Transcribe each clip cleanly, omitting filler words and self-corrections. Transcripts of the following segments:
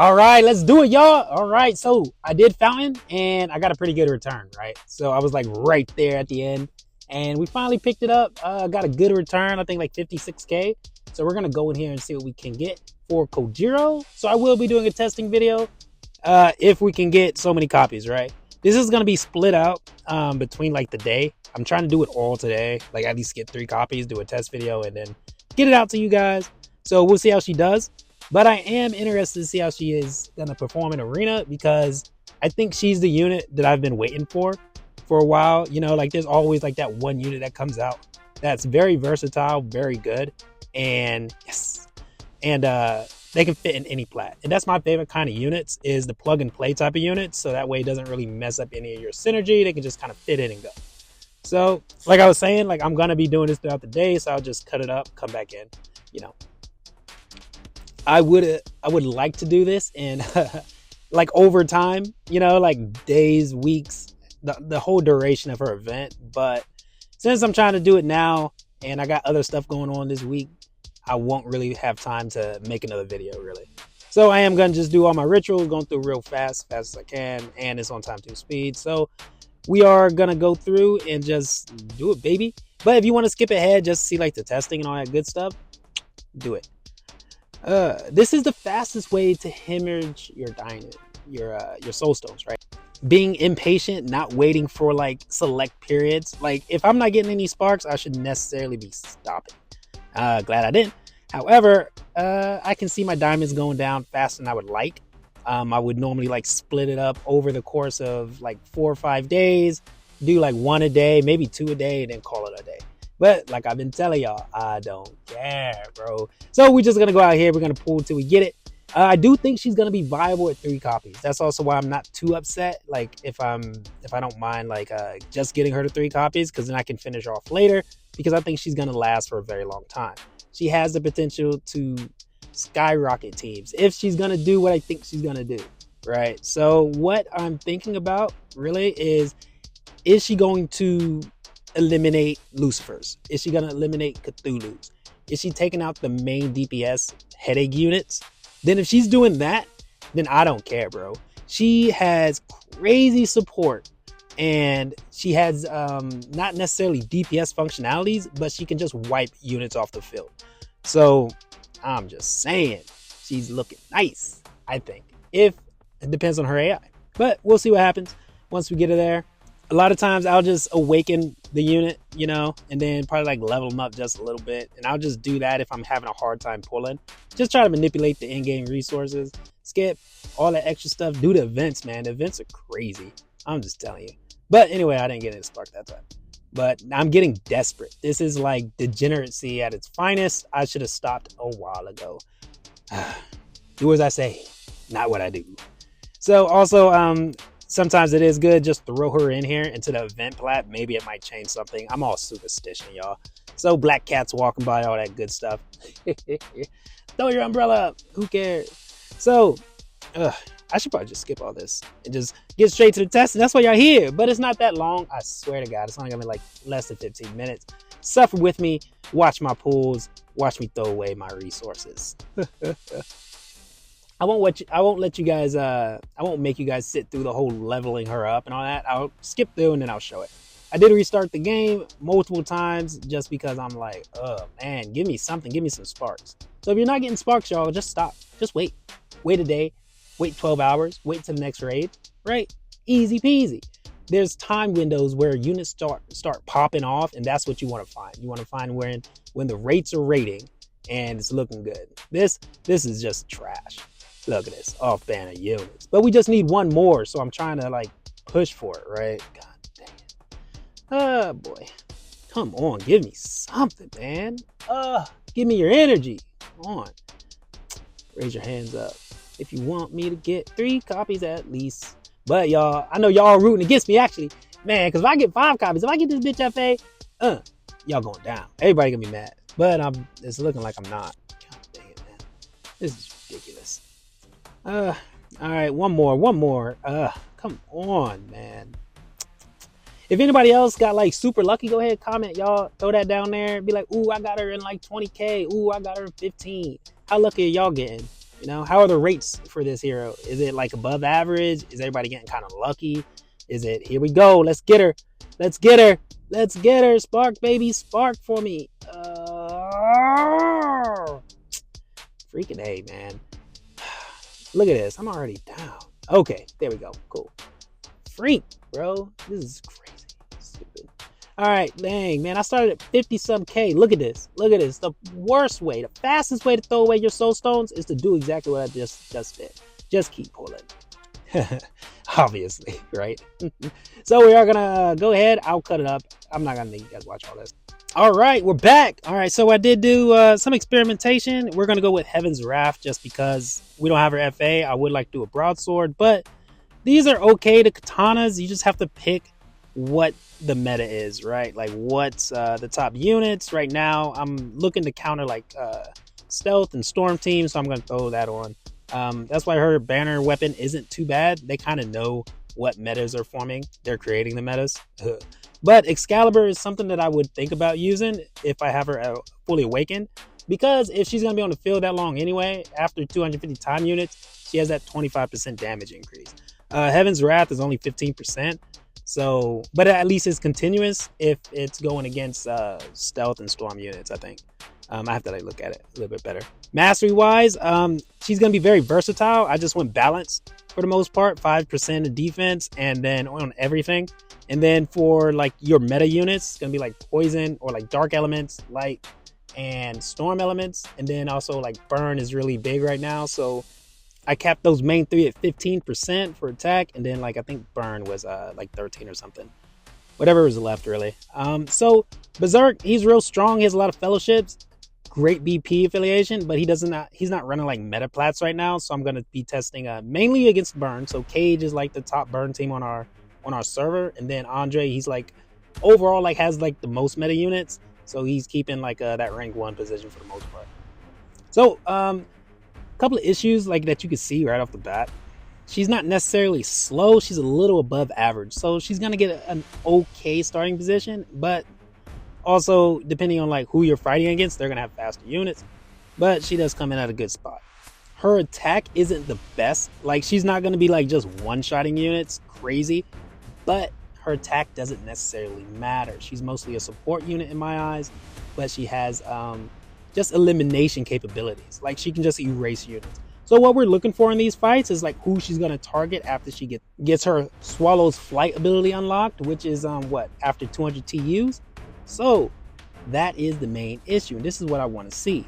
All right, let's do it, y'all. All right, so I did fountain and I got a pretty good return, right? So I was like right there at the end and we finally picked it up. Got a good return, I think like 56K. So we're gonna go in here and see what we can get for Kojiro. So I will be doing a testing video if we can get so many copies, right? This is gonna be split out between like the day. I'm trying to do it all today, like at least get 3 copies, do a test video, and then get it out to you guys. So we'll see how she does. But I am interested to see how she is going to perform in Arena because I think she's the unit that I've been waiting for a while. You know, like there's always like that one unit that comes out that's very versatile, very good. And yes, and they can fit in any plat. And that's my favorite kind of units is the plug and play type of units. So that way it doesn't really mess up any of your synergy. They can just kind of fit in and go. So like I was saying, like I'm going to be doing this throughout the day. So I'll just cut it up, come back in, you know. I would like to do this in like over time, you know, like days, weeks, the whole duration of her event. But since I'm trying to do it now and I got other stuff going on this week, I won't really have time to make another video really. So I am going to just do all my rituals, going through real fast as I can. And it's on time 2 speed. So we are going to go through and just do it, baby. But if you want to skip ahead, just see like the testing and all that good stuff, do it. This is the fastest way to hemorrhage your diamond, your soul stones, right? Being impatient, not waiting for like select periods. Like if I'm not getting any sparks, I should necessarily be stopping. Glad I didn't. However, I can see my diamonds going down faster than I would like. I would normally like split it up over the course of like 4 or 5 days, do like 1 a day, maybe 2 a day, and then call it a day. But like I've been telling y'all, I don't care, bro. So we're just going to go out here. We're going to pull till we get it. I do think she's going to be viable at 3 copies. That's also why I'm not too upset. Like if I don't mind like just getting her to 3 copies, because then I can finish off later, because I think she's going to last for a very long time. She has the potential to skyrocket teams if she's going to do what I think she's going to do, right? So what I'm thinking about really is she going to eliminate Lucifers? Is she going to eliminate Cthulhu's? Is she taking out the main DPS headache units? Then if she's doing that, then I don't care, bro. She has crazy support and she has not necessarily DPS functionalities, but she can just wipe units off the field. So I'm just saying she's looking nice, I think. If it depends on her AI, but we'll see what happens once we get her there. A lot of times I'll just awaken the unit, you know, and then probably like level them up just a little bit. And I'll just do that if I'm having a hard time pulling. Just try to manipulate the in-game resources, skip all that extra stuff, do the events, man. The events are crazy. I'm just telling you. But anyway, I didn't get any spark that time. But I'm getting desperate. This is like degeneracy at its finest. I should have stopped a while ago. Do as I say, not what I do. So also, sometimes it is good just throw her in here into the event plat. Maybe it might change something. I'm all superstition, y'all. So black cats walking by, all that good stuff. Throw your umbrella up. Who cares? So, I should probably just skip all this and just get straight to the test. And that's why y'all here. But it's not that long. I swear to God, it's only gonna be like less than 15 minutes. Suffer with me. Watch my pools. Watch me throw away my resources. I won't let you guys, I won't make you guys sit through the whole leveling her up and all that. I'll skip through and then I'll show it. I did restart the game multiple times just because I'm like, oh man, give me something, give me some sparks. So if you're not getting sparks, y'all, just stop. Just wait. Wait a day, wait 12 hours, wait till the next raid, right? Easy peasy. There's time windows where units start popping off, and that's what you want to find. You want to find when the rates are rating and it's looking good. This is just trash. Look at this, off banner units. But we just need one more, so I'm trying to like push for it, right? God dang it. Oh boy. Come on, give me something, man. Give me your energy. Come on. Raise your hands up if you want me to get 3 copies at least. But y'all, I know y'all rooting against me actually. Man, because if I get 5 copies, if I get this bitch FA, y'all going down. Everybody gonna be mad. But it's looking like I'm not. God dang it, man. This is ridiculous. All right, one more. Come on, man. If anybody else got like super lucky, go ahead, comment, y'all. Throw that down there. Be like, ooh, I got her in like 20K. Ooh, I got her in 15. How lucky are y'all getting? You know, how are the rates for this hero? Is it like above average? Is everybody getting kind of lucky? Is it, here we go, let's get her, let's get her, let's get her, spark baby, spark for me. Freaking A, man. Look at this, I'm already down. Okay, there we go, cool. Freak, bro, this is crazy, stupid. All right, dang, man, I started at 50 some K. Look at this. Look at this. The worst way, the fastest way to throw away your soul stones is to do exactly what I just did. Just keep pulling. Obviously, right? So we are gonna go ahead. I'll cut it up. I'm not gonna make you guys watch all this. All right, we're back. All right, so I did do some experimentation. We're gonna go with Heaven's Wrath just because we don't have her FA. I would like to do a broadsword, but these are okay to katanas. You just have to pick what the meta is, right? Like what's the top units right now. I'm looking to counter like stealth and storm team, so I'm gonna throw that on. That's why her banner weapon isn't too bad. They kind of know what metas are forming. They're creating the metas. But Excalibur is something that I would think about using if I have her fully awakened, because if she's gonna be on the field that long anyway, after 250 time units, she has that 25% damage increase. Heaven's Wrath is only 15%. So, but at least it's continuous if it's going against stealth and storm units, I think. I have to like look at it a little bit better. Mastery wise, she's going to be very versatile. I just went balance for the most part, 5% of defense and then on everything. And then for like your meta units, it's going to be like poison or like dark elements, light and storm elements. And then also like burn is really big right now. So I capped those main three at 15% for attack, and then like I think burn was like 13 or something. Whatever was left really. So Berserk, he's real strong. He has a lot of fellowships, great BP affiliation, but he's not running like meta plats right now. So I'm gonna be testing mainly against burn. So Cage is like the top burn team on our server, and then Andre, he's like overall like has like the most meta units. So he's keeping like that rank 1 position for the most part. So couple of issues like that you can see right off the bat. She's not necessarily slow, she's a little above average, so she's gonna get an okay starting position, but also depending on like who you're fighting against, they're gonna have faster units, but she does come in at a good spot. Her attack isn't the best, like she's not gonna be like just one-shotting units crazy, but her attack doesn't necessarily matter. She's mostly a support unit in my eyes, but she has just elimination capabilities. Like she can just erase units. So what we're looking for in these fights is like who she's going to target after she gets her Swallow's Flight ability unlocked, which is after 200 TUs. So that is the main issue, and this is what I want to see.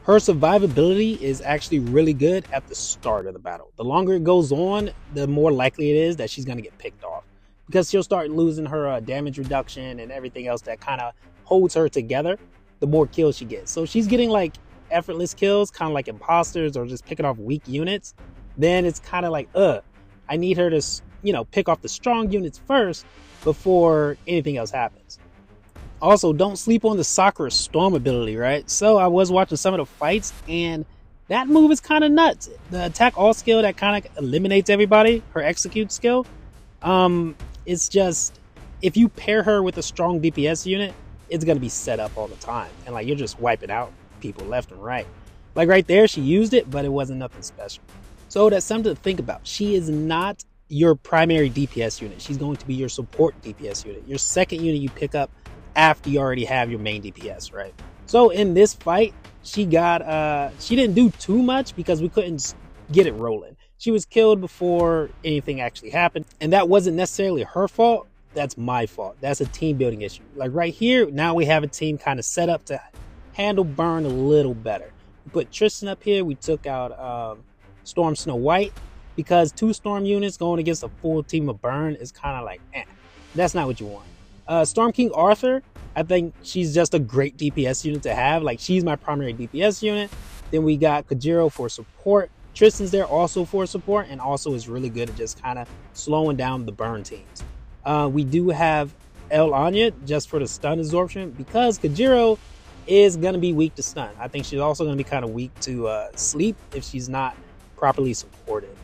Her survivability is actually really good at the start of the battle. The longer it goes on, the more likely it is that she's going to get picked off, because she'll start losing her damage reduction and everything else that kind of holds her together the more kills she gets. So she's getting like effortless kills, kind of like imposters or just picking off weak units. Then it's kind of like, I need her to, pick off the strong units first before anything else happens. Also, don't sleep on the Sakura Storm ability, right? So I was watching some of the fights, and that move is kind of nuts. The attack all skill that kind of eliminates everybody, her execute skill. It's just, if you pair her with a strong DPS unit, it's going to be set up all the time. And like, you're just wiping out people left and right. Like right there, she used it, but it wasn't nothing special. So that's something to think about. She is not your primary DPS unit. She's going to be your support DPS unit. Your second unit you pick up after you already have your main DPS, right? So in this fight, she didn't do too much because we couldn't get it rolling. She was killed before anything actually happened. And that wasn't necessarily her fault. That's my fault. That's a team building issue. Like right here, now we have a team kind of set up to handle burn a little better. We put Tristan up here. We took out Storm Snow White, because 2 storm units going against a full team of burn is kind of like, that's not what you want. Storm King Arthur, I think she's just a great DPS unit to have. Like she's my primary DPS unit. Then we got Kojiro for support. Tristan's there also for support, and also is really good at just kind of slowing down the burn teams. We do have El Anya just for the stun absorption, because Kojiro is going to be weak to stun. I think she's also going to be kind of weak to sleep if she's not properly supported.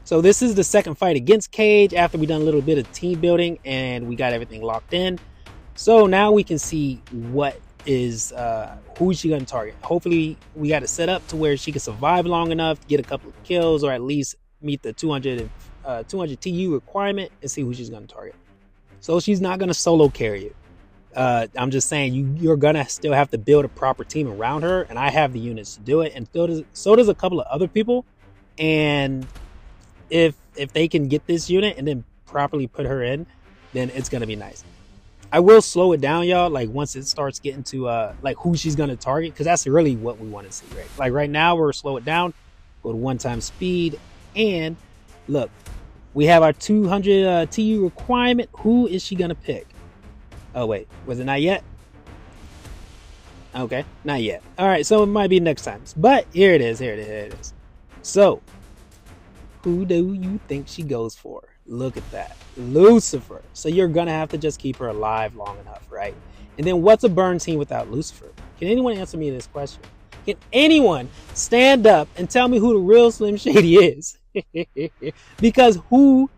So this is the second fight against Cage after we done a little bit of team building and we got everything locked in. So now we can see what is who is she going to target. Hopefully we got it set up to where she can survive long enough to get a couple of kills, or at least meet the 200 TU requirement, and see who she's going to target. So she's not going to solo carry you. I'm just saying you're going to still have to build a proper team around her, and I have the units to do it, and so does a couple of other people. And if they can get this unit and then properly put her in, then it's going to be nice. I will slow it down, y'all, like once it starts getting to like who she's going to target, because that's really what we want to see, right? Like right now we're slow it down, go to 1x speed, and look, we have our 200 TU requirement. Who is she going to pick? Oh wait, was it not yet? Okay, not yet. All right, so it might be next time, but here it is. So who do you think she goes for? Look at that, Lucifer. So you're gonna have to just keep her alive long enough, right? And then what's a burn team without Lucifer? Can anyone answer me this question? Can anyone stand up and tell me who the real Slim Shady is? Because who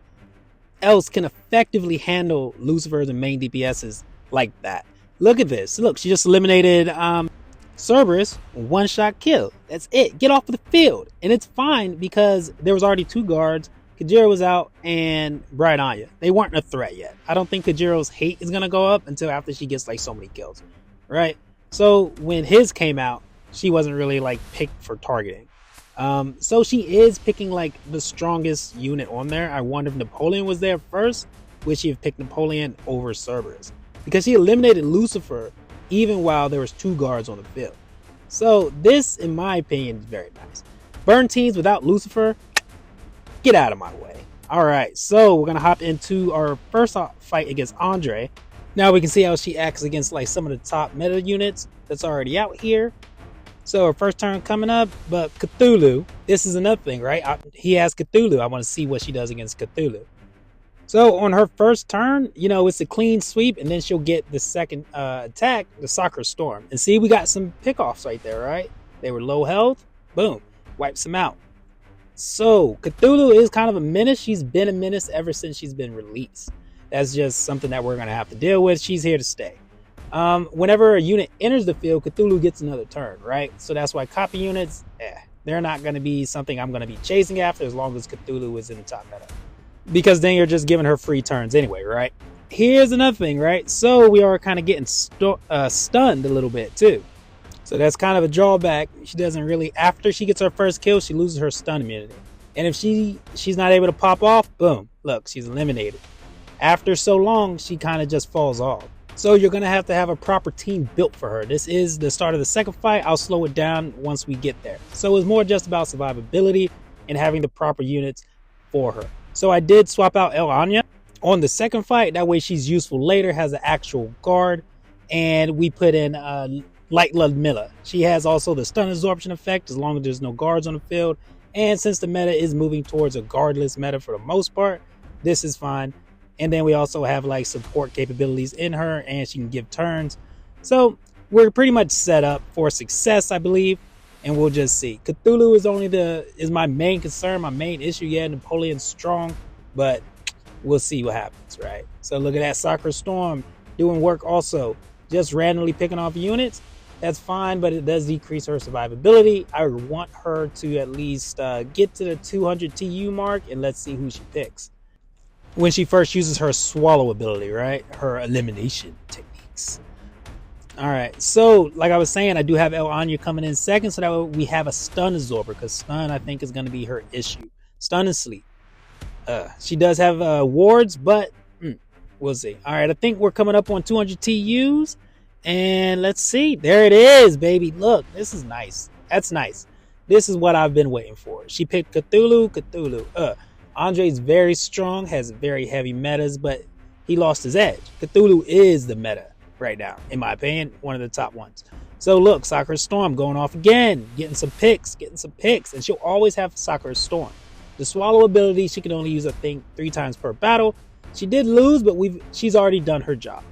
else can effectively handle Lucifer's and main DPSs like that? Look at this. Look, she just eliminated Cerberus, one-shot kill. That's it. Get off of the field. And it's fine because there was already 2 guards. Kojiro was out, and Bright Anya. They weren't a threat yet. I don't think Kojiro's hate is going to go up until after she gets like so many kills, right? So when his came out, she wasn't really like picked for targeting. So she is picking like the strongest unit on there. I wonder if Napoleon was there first. Would she have picked Napoleon over Cerberus? Because she eliminated Lucifer even while there was 2 guards on the field. So this, in my opinion, is very nice. Burn teams without Lucifer, get out of my way. All right, so we're gonna hop into our first fight against Andre. Now we can see how she acts against like some of the top meta units that's already out here. So our first turn coming up, but Cthulhu, this is another thing, right? He has Cthulhu. I want to see what she does against Cthulhu. So on her first turn, you know, it's a clean sweep, and then she'll get the second attack, the Soccer Storm. And see, we got some pickoffs right there, right? They were low health. Boom. Wipes them out. So Cthulhu is kind of a menace. She's been a menace ever since she's been released. That's just something that we're going to have to deal with. She's here to stay. Whenever a unit enters the field, Cthulhu gets another turn, right? So that's why copy units, they're not going to be something I'm going to be chasing after as long as Cthulhu is in the top meta. Because then you're just giving her free turns anyway, right? Here's another thing, right? So we are kind of getting stunned a little bit too. So that's kind of a drawback. She doesn't really, after she gets her first kill, she loses her stun immunity. And if she's not able to pop off, boom, look, she's eliminated. After so long, she kind of just falls off. So you're going to have a proper team built for her. This is the start of the second fight. I'll slow it down once we get there. So it's more just about survivability and having the proper units for her. So I did swap out El Anya on the second fight. That way she's useful later, has an actual guard. And we put in Light Ludmilla. She has also the stun absorption effect as long as there's no guards on the field. And since the meta is moving towards a guardless meta for the most part, this is fine. And then we also have like support capabilities in her, and she can give turns. So we're pretty much set up for success, I believe. And we'll just see. Cthulhu is my main concern, my main issue. Yeah, Napoleon's strong, but we'll see what happens, right? So look at that Soccer Storm doing work also. Just randomly picking off units. That's fine, but it does decrease her survivability. I want her to at least get to the 200 TU mark, and let's see who she picks. When she first uses her swallow ability, right? Her elimination techniques. All right, so like I was saying, I do have El Anya coming in second, so that way we have a stun absorber, because stun, I think, is going to be her issue. Stun and sleep. She does have wards, but we'll see. All right, I think we're coming up on 200 TUs, and let's see. There it is, baby. Look, this is nice. That's nice. This is what I've been waiting for. She picked Cthulhu. Andre's very strong, has very heavy metas, but he lost his edge. Cthulhu is the meta right now, in my opinion, one of the top ones. So look, Soccer Storm going off again, getting some picks, and she'll always have Soccer Storm. The swallow ability, she can only use, I think, 3 times per battle. She did lose, but she's already done her job.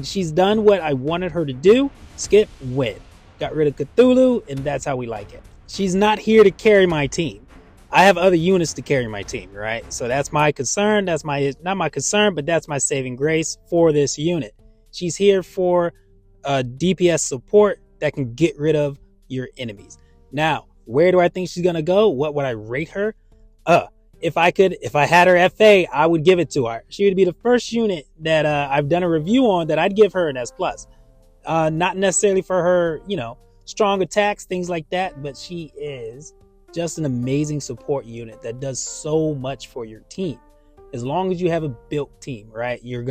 She's done what I wanted her to do. Skip, win. Got rid of Cthulhu, and that's how we like it. She's not here to carry my team. I have other units to carry my team, right? So that's my concern. That's not my concern, but that's my saving grace for this unit. She's here for DPS support that can get rid of your enemies. Now, where do I think she's gonna go? What would I rate her? Uh, if I had her FA, I would give it to her. She would be the first unit that I've done a review on that I'd give her an S plus. Not necessarily for her, strong attacks, things like that, but she is just an amazing support unit that does so much for your team. As long as you have a built team, right? You're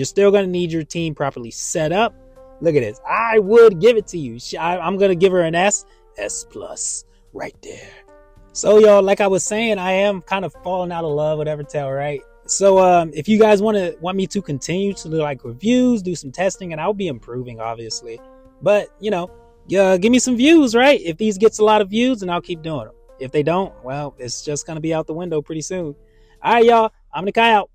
still gonna need your team properly set up. Look at this. I would give it to you. I'm gonna give her an S plus right there. So y'all, like I was saying, I am kind of falling out of love with Evertale, right? So if you guys want me to continue to do like reviews, do some testing, and I'll be improving, obviously. But give me some views, right? If these gets a lot of views, then I'll keep doing them. If they don't, well, it's just gonna be out the window pretty soon. All right, y'all. I'm the Kai out.